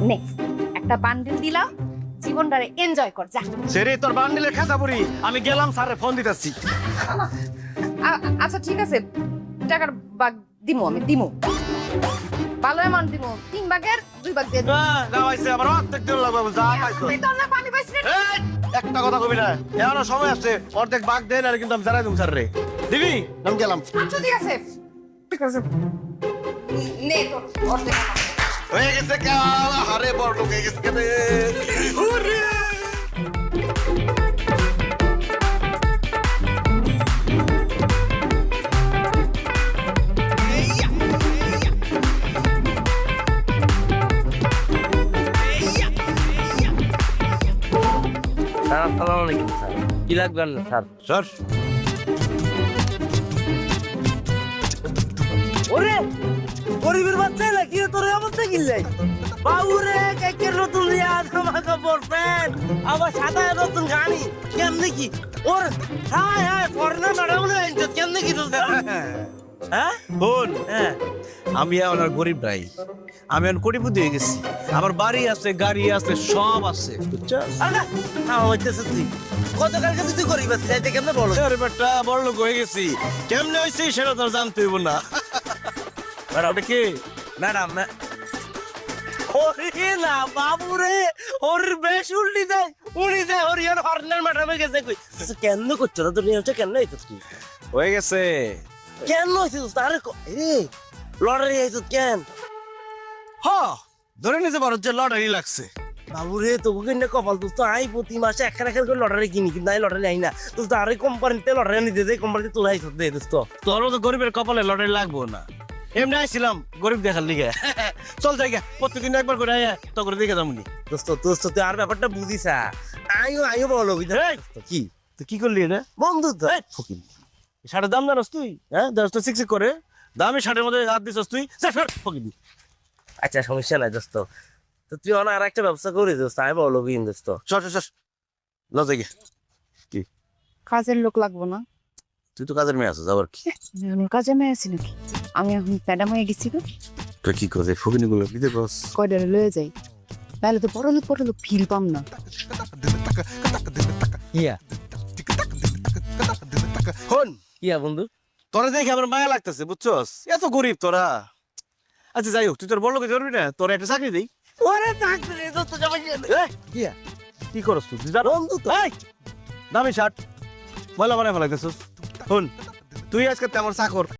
নে একটা বান্ডিল দিলাম, জীবনটারে এনজয় কর যা। সেরে তোর বান্ডিলের খাতা পুরি আমি গেলাম স্যারে ফোন দিতেছি। আচ্ছা ঠিক আছে, টাকার ভাগ দিমু, আমি দিমু, ভালো অ্যামাউন্ট দিমু, 3 ভাগের 2 ভাগ দিয়ে দিমু। গাওয়াইছে আমার অর্ধেক দিন লাগবে যা পাইছো। তুই তো না পানি পাইছিস রে। এই, একটা কথা কবি না, এখনো সময় আছে, অর্ধেক ভাগ দেন আর কিন্তু আমি জানাই দিম স্যার রে। দিবি আমি গেলাম। আচ্ছা ঠিক আছে, ঠিক আছে, নে তো অর্ধেক আমার। হয়ে গেছে কে? আরে বড় লোক হয়ে গেছে কেন? ওরে স্যার আসসালামু আলাইকুম স্যার। কি লাগবে না স্যার? স্যার ওরে গরিবের বাচ্চা না কি তোর অবস্থা কিনলাই বাবুরে কেকের নতুন রিয়াজ জামা কাপড় প্যান্ট আবার সাদা নতুন গাড়ি কেমনে কি ওর hi hi foreigner madam enjoy কেমনে কি তোর হ্যাঁ বোন, হ্যাঁ আমি এখন আর গরিব নাই, আমি এখন কোটিপতি হয়ে গেছি। আমার বাড়ি আছে, গাড়ি আছে, সব আছে, বুঝছস? আরে না হইতেছে তুই গতকাল কাছে তুই গরিব আছিস এটা কেমনে বলো আরে বেটা বড় লোক হয়ে গেছি, কেমনে হয়েছে সেটা তোর জানতে হইব না। আর ওটা কি? ম্যাডাম ওরে না বাবুরে ওর বেশ উল্টি দেয় উড়ি দেয় ওর ইয়ার হর্নার ম্যাডামে গেছে কই কেন করছো না তোর নিয়মটা কেন হইতো তুই হয়ে গেছে। কেন হইছিস তারে এ লটারি আইছো কেন হ, ধরে নিতে পারো যে লটারি লাগছে। বাবুরে তোকে কিনে কপাল তো আই প্রতি মাসে একখান একখান করে লটারি কিনি কিন্তু আই লটারি আই না তো তারে কোম্পানিতে লটারি নিতে দেয় কোম্পানিতে তোর আইছো দে দোস্ত তোর মতো গরিবের কপালে লটারি লাগবো না, এমনি আইছিলাম গরিব দেখার লিগে। চল জায়গা প্রত্যেকদিন একবার করে আয়া তো করে দেখে যাবনি। দোস্ত দোস্ত তুই আর ব্যাপারটা বুঝিস আইও বলো এই, কি তুই কি করলি এটা? বন্ধু তো ফকির, শার্টের দাম জানাস তুই? হ্যাঁ, দশটা সিক্সিক করে দামি শার্টের মধ্যে হাত দিছস তুই। ফকির, আচ্ছা সমস্যা নাই দোস্ত তো তুই আর একটা ব্যবসা করে দোস্ত আমি বলো বিন দোস্ত সর লজাইগে। কি কাজের লোক লাগবো না? তুই তো কাজের মেয়ে আছিস আবার কি? আমি কাজে মেয়ে আছি নাকি? আমি এখন ম্যাডাম হয়ে গেছি গো। তুই কি করে ফকিনি গুলো কি দেখস? কয়ডারে লয়ে যাই, তাহলে তো বড় লোক ফিল পাম না। ইয়া হন, ইয়া বন্ধু তোরা দেখে আমার মায়া লাগতেছে, বুঝছস? এত গরিব তোরা। আচ্ছা যাই হোক, তুই তোর বড় লোক ধরবি না, তোর একটা চাকরি দেই। ওরে চাকরি দোস্ত জামাই কিয়া কি করস তুই? জানো বন্ধু তো এই, দামি শার্ট ময়লা বানায় ফেলাইতেছস। হন, তুই আজকে তেমন চাকর